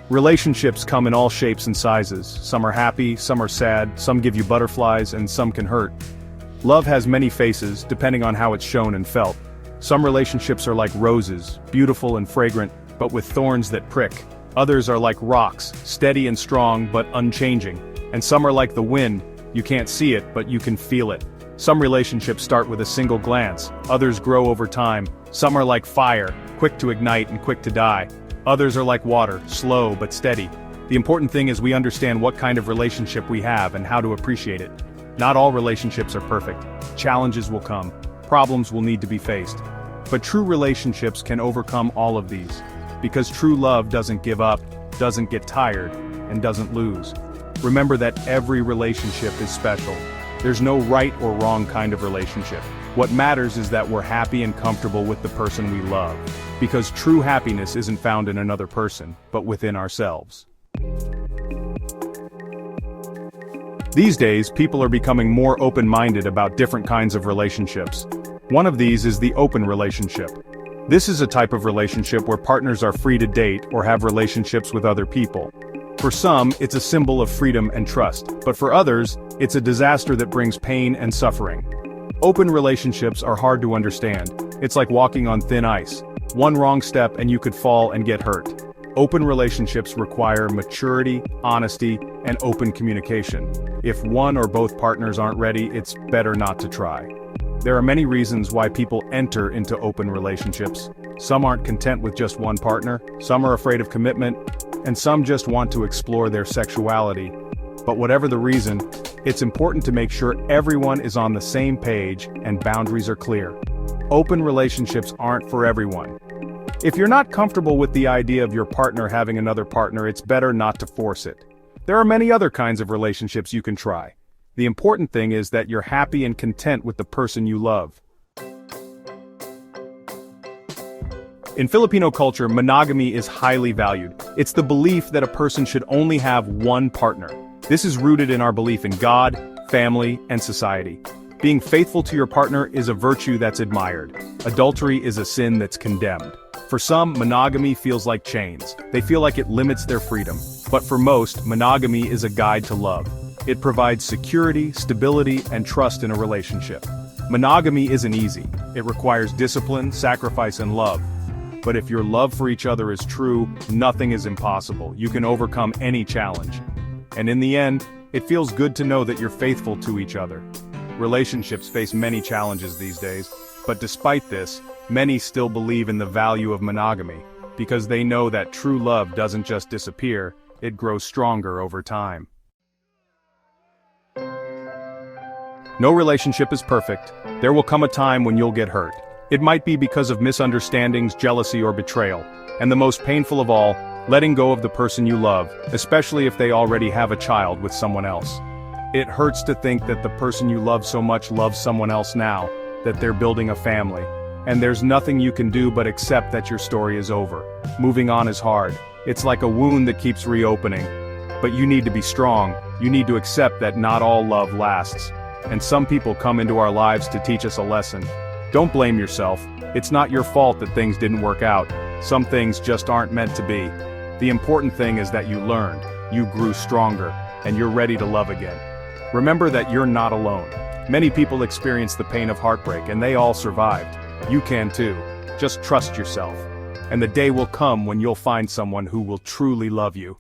Relationships come in all shapes and sizes. Some are happy, some are sad, some give you butterflies, and some can hurt. Love has many faces, depending on how it's shown and felt. Some relationships are like roses, beautiful and fragrant, but with thorns that prick. Others are like rocks, steady and strong, but unchanging. And some are like the wind, you can't see it, but you can feel it. Some relationships start with a single glance, others grow over time. Some are like fire, quick to ignite and quick to die. Others are like water, slow but steady. The important thing is we understand what kind of relationship we have and how to appreciate it. Not all relationships are perfect. Challenges will come. Problems will need to be faced. But true relationships can overcome all of these. Because true love doesn't give up, doesn't get tired, and doesn't lose. Remember that every relationship is special. There's no right or wrong kind of relationship. What matters is that we're happy and comfortable with the person we love. Because true happiness isn't found in another person, but within ourselves. These days, people are becoming more open-minded about different kinds of relationships. One of these is the open relationship. This is a type of relationship where partners are free to date or have relationships with other people. For some, it's a symbol of freedom and trust, but for others, it's a disaster that brings pain and suffering. Open relationships are hard to understand. It's like walking on thin ice. One wrong step and you could fall and get hurt. Open relationships require maturity, honesty, and open communication. If one or both partners aren't ready, it's better not to try. There are many reasons why people enter into open relationships. Some aren't content with just one partner, some are afraid of commitment, and some just want to explore their sexuality. But whatever the reason, it's important to make sure everyone is on the same page and boundaries are clear. Open relationships aren't for everyone. If you're not comfortable with the idea of your partner having another partner, it's better not to force it. There are many other kinds of relationships you can try. The important thing is that you're happy and content with the person you love. In Filipino culture, monogamy is highly valued. It's the belief that a person should only have one partner. This is rooted in our belief in God, family, and society. Being faithful to your partner is a virtue that's admired. Adultery is a sin that's condemned. For some, monogamy feels like chains. They feel like it limits their freedom. But for most, monogamy is a guide to love. It provides security, stability, and trust in a relationship. Monogamy isn't easy. It requires discipline, sacrifice, and love. But if your love for each other is true, nothing is impossible. You can overcome any challenge. And in the end, it feels good to know that you're faithful to each other. Relationships face many challenges these days, but despite this, many still believe in the value of monogamy, because they know that true love doesn't just disappear, it grows stronger over time. No relationship is perfect. There will come a time when you'll get hurt. It might be because of misunderstandings, jealousy, or betrayal. And the most painful of all, letting go of the person you love, especially if they already have a child with someone else. It hurts to think that the person you love so much loves someone else now, that they're building a family. And there's nothing you can do but accept that your story is over. Moving on is hard. It's like a wound that keeps reopening. But you need to be strong. You need to accept that not all love lasts. And some people come into our lives to teach us a lesson. Don't blame yourself. It's not your fault that things didn't work out. Some things just aren't meant to be. The important thing is that you learned, you grew stronger, and you're ready to love again. Remember that you're not alone. Many people experience the pain of heartbreak, and they all survived. You can too. Just trust yourself. And the day will come when you'll find someone who will truly love you.